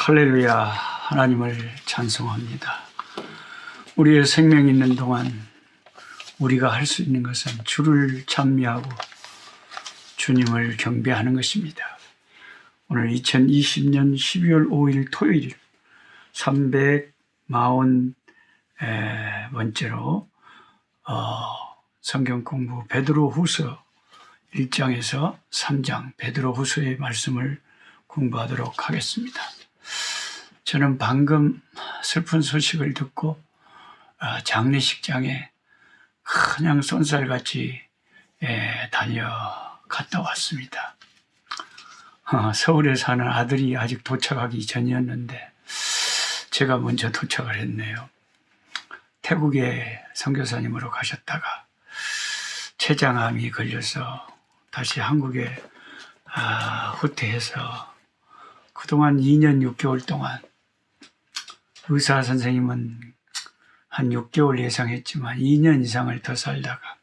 할렐루야. 하나님을 찬송합니다. 우리의 생명이 있는 동안 우리가 할 수 있는 것은 주를 찬미하고 주님을 경배하는 것입니다. 오늘 2020년 12월 5일 토요일 340번째로 성경 공부 베드로후서 1장에서 3장 베드로후서의 말씀을 공부하도록 하겠습니다. 저는 방금 슬픈 소식을 듣고 장례식장에 그냥 쏜살같이 달려갔다 왔습니다. 서울에 사는 아들이 아직 도착하기 전이었는데 제가 먼저 도착을 했네요. 태국에 선교사님으로 가셨다가 췌장암이 걸려서 다시 한국에 후퇴해서 그동안 2년 6개월 동안 의사 선생님은 한 6개월 예상했지만 2년 이상을 더 살다가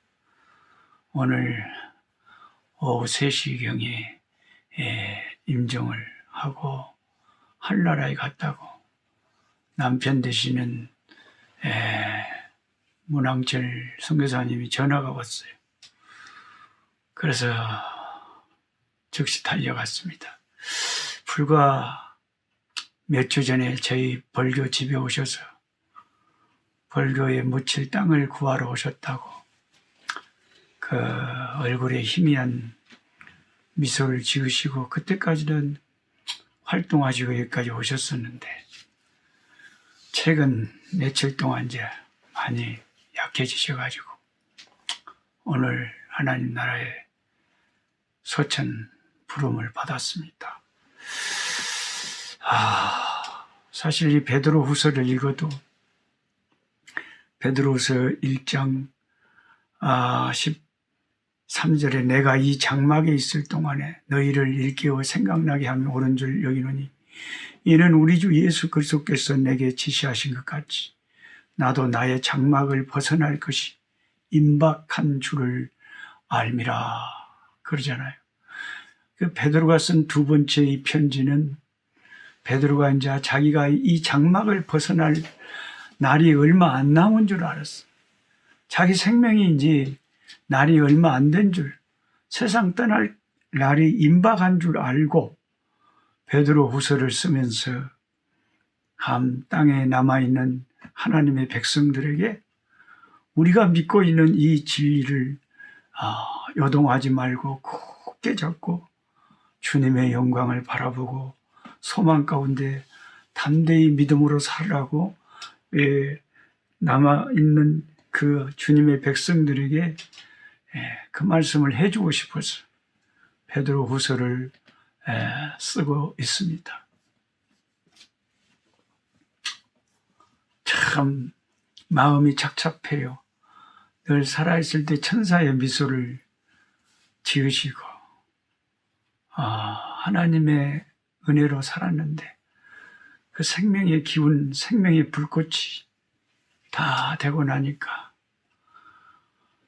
오늘 오후 3시경에 임종을 하고 한나라에 갔다고 남편 되시는 문항철 선교사님이 전화가 왔어요. 그래서 즉시 달려갔습니다. 불과 몇 주 전에 저희 벌교 집에 오셔서 벌교에 묻힐 땅을 구하러 오셨다고 그 얼굴에 희미한 미소를 지으시고 그때까지는 활동하시고 여기까지 오셨었는데 최근 며칠 동안 이제 많이 약해지셔가지고 오늘 하나님 나라의 소천 부름을 받았습니다. 사실 이 베드로후서를 읽어도 베드로후서 1장 13절에 내가 이 장막에 있을 동안에 너희를 일깨워 생각나게 하면 옳은 줄 여기노니 이는 우리 주 예수 그리스도께서 내게 지시하신 것 같이 나도 나의 장막을 벗어날 것이 임박한 줄을 알미라 그러잖아요. 그 베드로가 쓴 두 번째 이 편지는 베드로가 이제 자기가 이 장막을 벗어날 날이 얼마 안 남은 줄 알았어. 자기 생명이 이제 날이 얼마 안 된 줄, 세상 떠날 날이 임박한 줄 알고 베드로 후서를 쓰면서 함 땅에 남아있는 하나님의 백성들에게 우리가 믿고 있는 이 진리를 요동하지 말고 굳게 잡고 주님의 영광을 바라보고 소망 가운데 담대히 믿음으로 살라고 남아있는 그 주님의 백성들에게 그 말씀을 해주고 싶어서 베드로 후서를 쓰고 있습니다. 참 마음이 착잡해요. 늘 살아있을 때 천사의 미소를 지으시고 하나님의 은혜로 살았는데 그 생명의 기운, 생명의 불꽃이 다 되고 나니까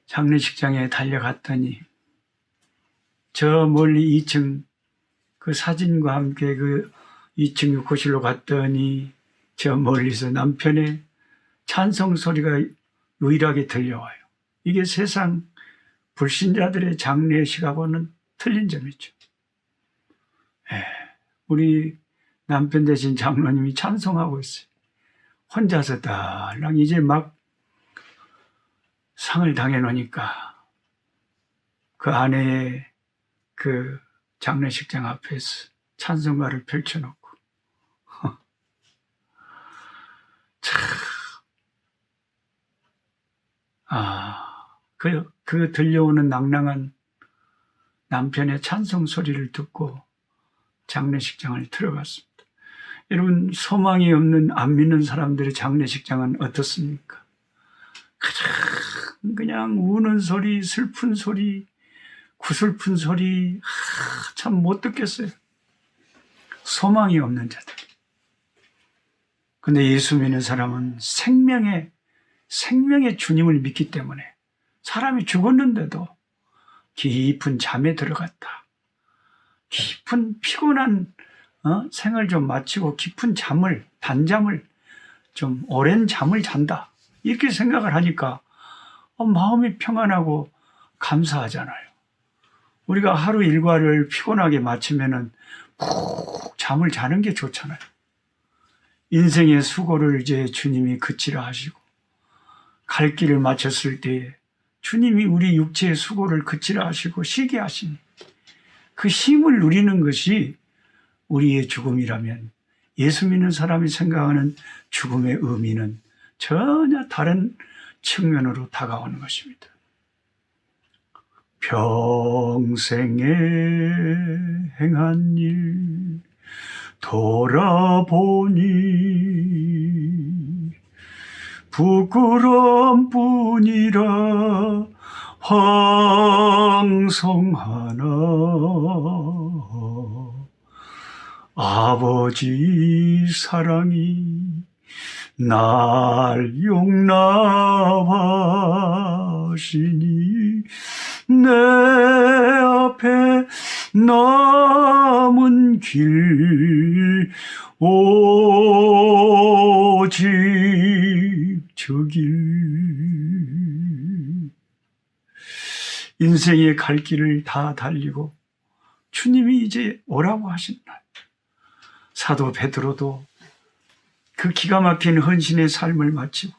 장례식장에 달려갔더니 저 멀리 2층 그 사진과 함께 그 2층 유코실로 갔더니 저 멀리서 남편의 찬송 소리가 유일하게 들려와요. 이게 세상 불신자들의 장례식하고는 틀린 점이죠. 우리 남편 되신 장로님이 찬송하고 있어요. 혼자서 달랑 이제 막 상을 당해놓으니까 그 아내의 그 장례식장 앞에서 찬송가를 펼쳐놓고 그 들려오는 낭낭한 남편의 찬송 소리를 듣고 장례식장을 들어갔습니다. 여러분, 소망이 없는 안 믿는 사람들의 장례식장은 어떻습니까? 그냥 우는 소리, 슬픈 소리, 구슬픈 소리 참 못 듣겠어요. 소망이 없는 자들. 근데 예수 믿는 사람은 생명의 주님을 믿기 때문에 사람이 죽었는데도 깊은 잠에 들어갔다. 깊은 피곤한 생을 좀 마치고 깊은 잠을, 단잠을, 좀 오랜 잠을 잔다. 이렇게 생각을 하니까 마음이 평안하고 감사하잖아요. 우리가 하루 일과를 피곤하게 마치면은 푹 잠을 자는 게 좋잖아요. 인생의 수고를 이제 주님이 그치라 하시고, 갈 길을 마쳤을 때에 주님이 우리 육체의 수고를 그치라 하시고 쉬게 하시니, 그 쉼을 누리는 것이 우리의 죽음이라면 예수 믿는 사람이 생각하는 죽음의 의미는 전혀 다른 측면으로 다가오는 것입니다. 평생에 행한 일 돌아보니 부끄럼뿐이라 황송하나 아버지 사랑이 날 용납하시니 내 앞에 남은 길 오직 저 길. 인생의 갈 길을 다 달리고 주님이 이제 오라고 하신 날, 사도 베드로도 그 기가 막힌 헌신의 삶을 마치고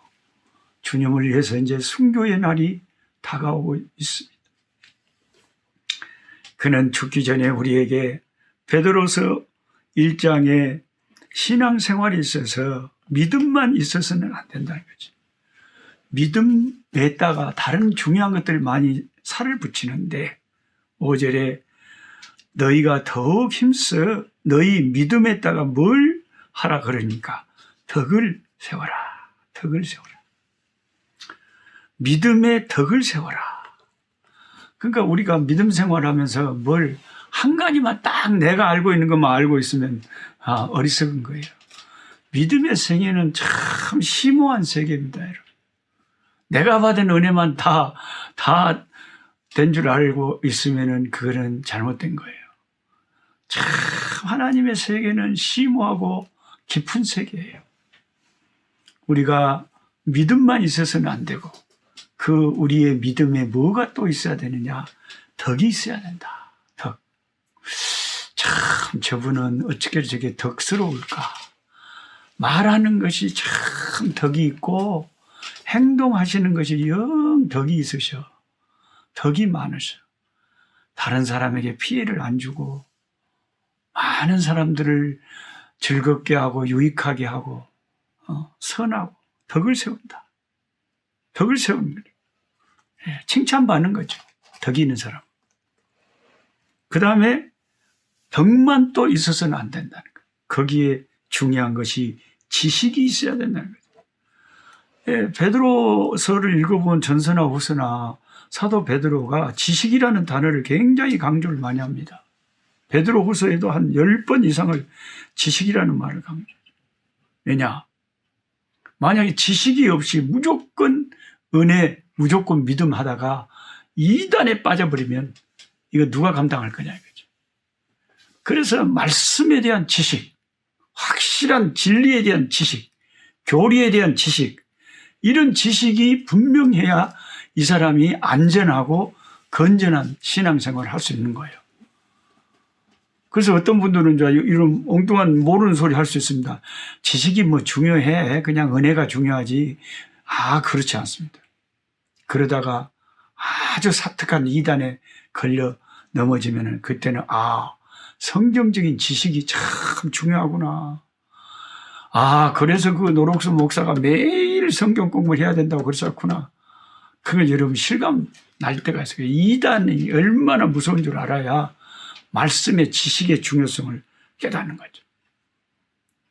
주님을 위해서 이제 순교의 날이 다가오고 있습니다. 그는 죽기 전에 우리에게 베드로서 1장에 신앙생활에 있어서 믿음만 있어서는 안 된다는 거지. 믿음에다가 다른 중요한 것들 많이 살을 붙이는데 5절에 너희가 더욱 힘써 너희 믿음에다가 뭘 하라 그러니까 덕을 세워라. 덕을 세워라. 믿음의 덕을 세워라. 그러니까 우리가 믿음 생활하면서 뭘 한 가지만 딱 내가 알고 있는 것만 알고 있으면 어리석은 거예요. 믿음의 세계는 참 심오한 세계입니다, 여러분. 내가 받은 은혜만 다 된 줄 알고 있으면은 그거는 잘못된 거예요. 참 하나님의 세계는 심오하고 깊은 세계예요. 우리가 믿음만 있어서는 안 되고 그 우리의 믿음에 뭐가 또 있어야 되느냐? 덕이 있어야 된다. 덕. 참 저분은 어떻게 저게 덕스러울까? 말하는 것이 참 덕이 있고 행동하시는 것이 영 덕이 있으셔. 덕이 많으셔. 다른 사람에게 피해를 안 주고 많은 사람들을 즐겁게 하고 유익하게 하고 선하고 덕을 세운다. 덕을 세우는 거죠. 칭찬받는 거죠. 덕이 있는 사람. 그 다음에 덕만 또 있어서는 안 된다는 거예요. 거기에 중요한 것이 지식이 있어야 된다는 거죠. 베드로서를 읽어본 전서나 후서나 사도 베드로가 지식이라는 단어를 굉장히 강조를 많이 합니다. 베드로 후서에도 한 10번 이상을 지식이라는 말을 강조해요. 왜냐? 만약에 지식이 없이 무조건 은혜, 무조건 믿음 하다가 이단에 빠져버리면 이거 누가 감당할 거냐 이거죠. 그래서 말씀에 대한 지식, 확실한 진리에 대한 지식, 교리에 대한 지식, 이런 지식이 분명해야 이 사람이 안전하고 건전한 신앙생활을 할 수 있는 거예요. 그래서 어떤 분들은 이런 엉뚱한 모르는 소리 할 수 있습니다. 지식이 뭐 중요해. 그냥 은혜가 중요하지. 그렇지 않습니다. 그러다가 아주 사특한 이단에 걸려 넘어지면은 그때는 성경적인 지식이 참 중요하구나. 그래서 그 노록수 목사가 매일 성경 공부를 해야 된다고 그랬었구나. 그걸 여러분 실감 날 때가 있어요. 이단이 얼마나 무서운 줄 알아야 말씀의 지식의 중요성을 깨닫는 거죠.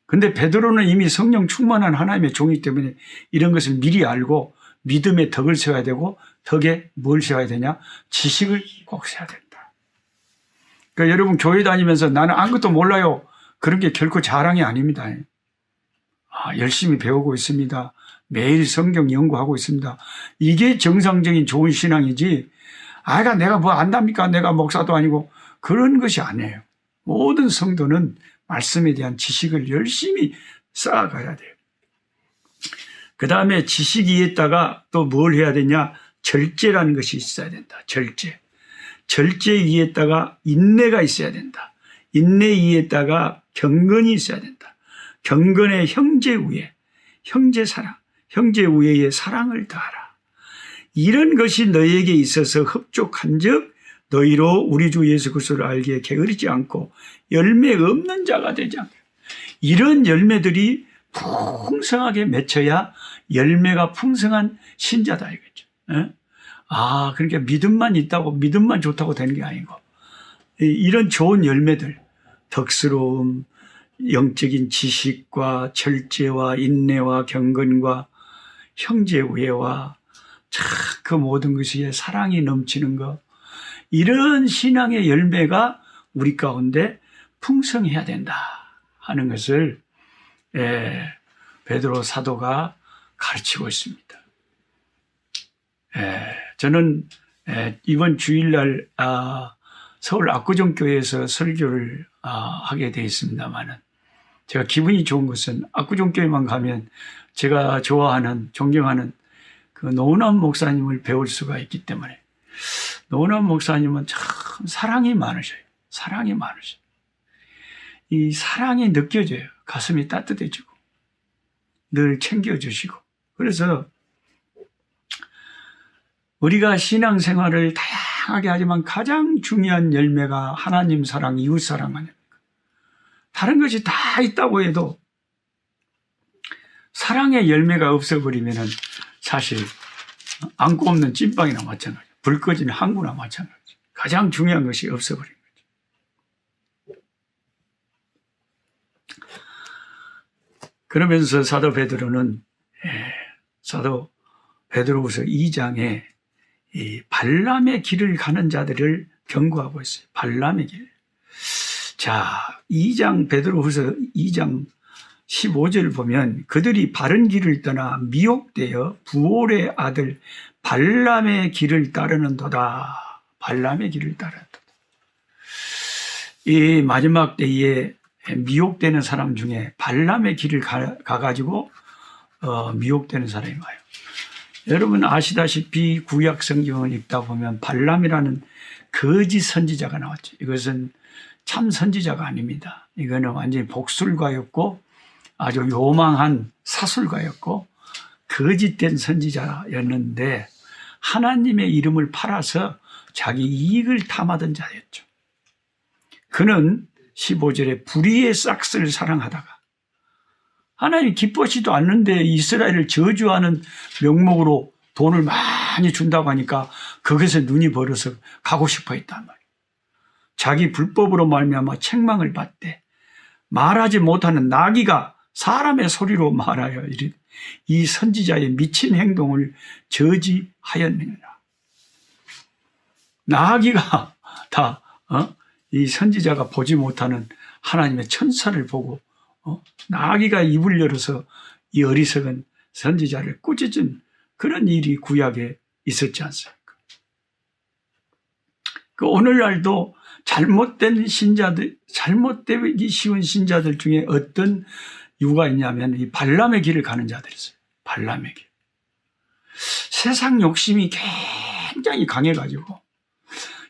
근데 베드로는 이미 성령 충만한 하나님의 종이기 때문에 이런 것을 미리 알고 믿음의 덕을 세워야 되고 덕에 뭘 세워야 되냐? 지식을 꼭 세워야 된다. 그러니까 여러분 교회 다니면서 나는 아무것도 몰라요. 그런 게 결코 자랑이 아닙니다. 열심히 배우고 있습니다. 매일 성경 연구하고 있습니다. 이게 정상적인 좋은 신앙이지. 내가 뭐 안답니까? 내가 목사도 아니고 그런 것이 아니에요. 모든 성도는 말씀에 대한 지식을 열심히 쌓아가야 돼요. 그 다음에 지식 위에다가 또 뭘 해야 되냐? 절제라는 것이 있어야 된다. 절제. 절제 위에다가 인내가 있어야 된다. 인내 위에다가 경건이 있어야 된다. 경건의 형제 위에, 형제 사랑, 형제 위에 사랑을 더하라. 이런 것이 너희에게 있어서 흡족한 즉 너희로 우리 주 예수 그리스도를 알기에 게으르지 않고 열매 없는 자가 되지 않게. 이런 열매들이 풍성하게 맺혀야 열매가 풍성한 신자다 이거죠. 그러니까 믿음만 있다고 믿음만 좋다고 되는 게 아니고 이런 좋은 열매들, 덕스러움, 영적인 지식과 절제와 인내와 경건과 형제 우애와 참 그 모든 것이 사랑이 넘치는 것, 이런 신앙의 열매가 우리 가운데 풍성해야 된다 하는 것을 베드로 사도가 가르치고 있습니다. 저는 이번 주일날 서울 압구정교회에서 설교를 하게 되어 있습니다만은 제가 기분이 좋은 것은 압구정교회만 가면 제가 좋아하는 존경하는 그 노은환 목사님을 배울 수가 있기 때문에 노은환 목사님은 참 사랑이 많으셔요. 사랑이 많으셔요. 이 사랑이 느껴져요. 가슴이 따뜻해지고 늘 챙겨주시고. 그래서 우리가 신앙생활을 다양하게 하지만 가장 중요한 열매가 하나님 사랑, 이웃 사랑 아닙니까? 다른 것이 다 있다고 해도 사랑의 열매가 없어버리면은 사실 안고 없는 찐빵이나 마찬가지, 불 꺼진 항구나 마찬가지. 가장 중요한 것이 없어버린 거죠. 그러면서 사도 베드로는 사도 베드로후서 2장에 이 발람의 길을 가는 자들을 경고하고 있어요. 발람의 길. 자, 2장 베드로후서 2장 15절 보면 그들이 바른 길을 떠나 미혹되어 부올의 아들 발람의 길을 따르는도다. 발람의 길을 따르는도다. 이 마지막 때에 미혹되는 사람 중에 발람의 길을 가가지고 미혹되는 사람이 와요. 여러분 아시다시피 구약 성경을 읽다 보면 발람이라는 거짓 선지자가 나왔죠. 이것은 참 선지자가 아닙니다. 이거는 완전히 복술가였고 아주 요망한 사술가였고 거짓된 선지자였는데 하나님의 이름을 팔아서 자기 이익을 탐하던 자였죠. 그는 15절에 불의의 싹스를 사랑하다가 하나님 기뻐하지도 않는데 이스라엘을 저주하는 명목으로 돈을 많이 준다고 하니까 그것에 눈이 벌어서 가고 싶어 했단 말이에요. 자기 불법으로 말미암아 책망을 받되 말하지 못하는 나귀가 사람의 소리로 말하여 이르되 이 선지자의 미친 행동을 저지하였느니라. 나귀가 다 이 선지자가 보지 못하는 하나님의 천사를 보고 나귀가 입을 열어서 이 어리석은 선지자를 꾸짖은 그런 일이 구약에 있었지 않습니까? 그 오늘날도 잘못된 신자들, 잘못되기 쉬운 신자들 중에 어떤 유가 있냐면 이 발람의 길을 가는 자들이 있어요. 발람의 길. 세상 욕심이 굉장히 강해가지고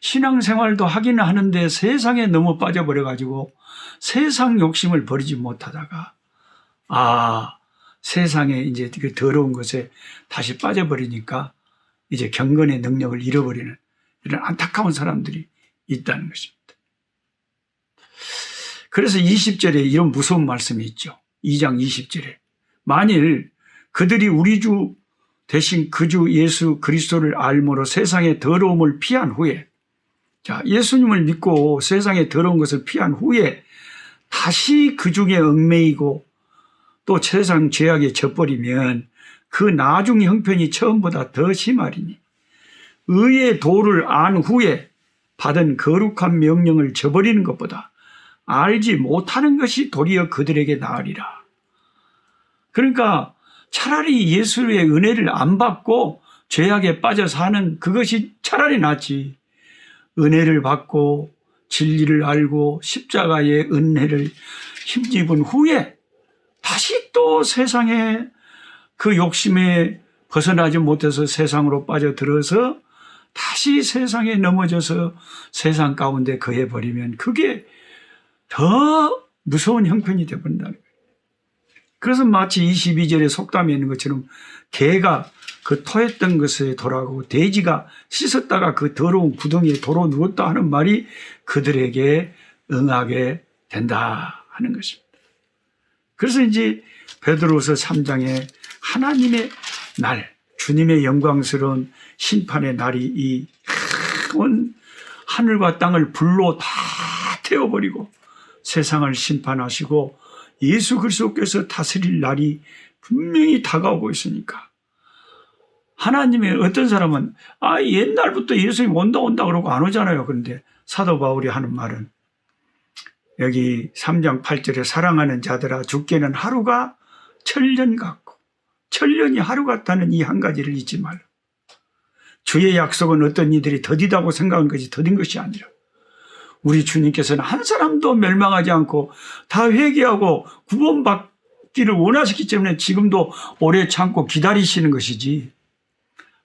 신앙생활도 하긴 하는데 세상에 너무 빠져버려가지고 세상 욕심을 버리지 못하다가 세상에 이제 그 더러운 것에 다시 빠져버리니까 이제 경건의 능력을 잃어버리는 이런 안타까운 사람들이 있다는 것입니다. 그래서 20절에 이런 무서운 말씀이 있죠. 2장 20절에 만일 그들이 우리 주 대신 그 주 예수 그리스도를 알므로 세상의 더러움을 피한 후에 자, 예수님을 믿고 세상의 더러운 것을 피한 후에 다시 그 중에 얽매이고 또 세상 죄악에 져버리면 그 나중 형편이 처음보다 더 심하리니 의의 도를 안 후에 받은 거룩한 명령을 저버리는 것보다 알지 못하는 것이 도리어 그들에게 나으리라. 그러니까 차라리 예수의 은혜를 안 받고 죄악에 빠져 사는 그것이 차라리 낫지. 은혜를 받고 진리를 알고 십자가의 은혜를 힘입은 후에 다시 또 세상에 그 욕심에 벗어나지 못해서 세상으로 빠져들어서 다시 세상에 넘어져서 세상 가운데 거해버리면 그게 더 무서운 형편이 되어버린다는 거예요. 그래서 마치 22절에 속담에 있는 것처럼 개가 그 토했던 것에 돌아가고 돼지가 씻었다가 그 더러운 구덩이에 도로 누웠다 하는 말이 그들에게 응하게 된다 하는 것입니다. 그래서 이제 베드로후서 3장에 하나님의 날, 주님의 영광스러운 심판의 날이 이 온 하늘과 땅을 불로 다 태워버리고 세상을 심판하시고 예수 그리스도께서 다스릴 날이 분명히 다가오고 있으니까 하나님의 어떤 사람은 옛날부터 예수님 온다 그러고 안 오잖아요. 그런데 사도 바울이 하는 말은 여기 3장 8절에 사랑하는 자들아 죽게는 하루가 천년 같고 천년이 하루 같다는 이 한 가지를 잊지 말라. 주의 약속은 어떤 이들이 더디다고 생각하는 것이 더딘 것이 아니라 우리 주님께서는 한 사람도 멸망하지 않고 다 회개하고 구원받기를 원하시기 때문에 지금도 오래 참고 기다리시는 것이지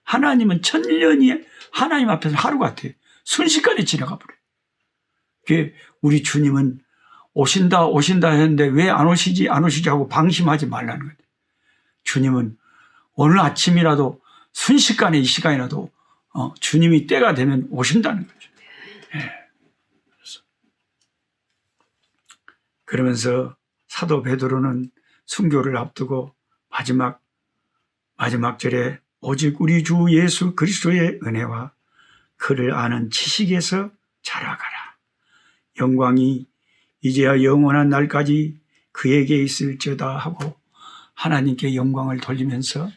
하나님은 천년이 하나님 앞에서 하루 같아요. 순식간에 지나가 버려요. 우리 주님은 오신다 했는데 왜 안 오시지 하고 방심하지 말라는 거예요. 주님은 오늘 아침이라도 순식간에 이 시간이라도 주님이 때가 되면 오신다는 거죠. 그러면서 사도 베드로는 순교를 앞두고 마지막 절에 오직 우리 주 예수 그리스도의 은혜와 그를 아는 지식에서 자라가라. 영광이 이제야 영원한 날까지 그에게 있을지어다 하고 하나님께 영광을 돌리면서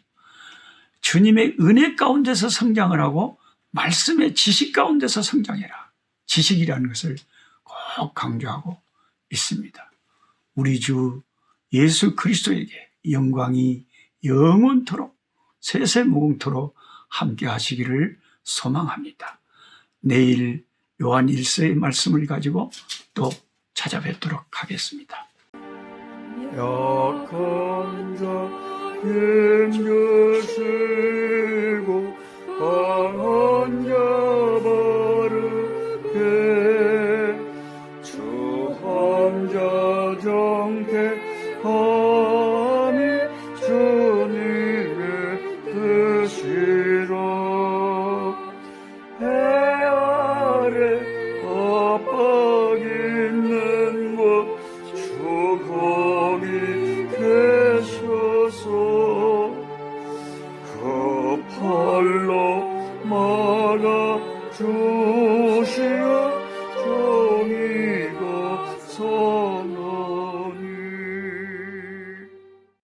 주님의 은혜 가운데서 성장을 하고 말씀의 지식 가운데서 성장해라. 지식이라는 것을 꼭 강조하고 있습니다. 우리 주 예수 그리스도에게 영광이 영원토록 세세무궁토록 함께 하시기를 소망합니다. 내일 요한 1서의 말씀을 가지고 또 찾아뵙도록 하겠습니다. 약한 자 힘주시고 강한 자 바르게 주한 자 정케함이 주님의 뜻이라. 해 아래 압박 있는 곳 주 거기 계셔서 그 팔로 막아 주시어 정의가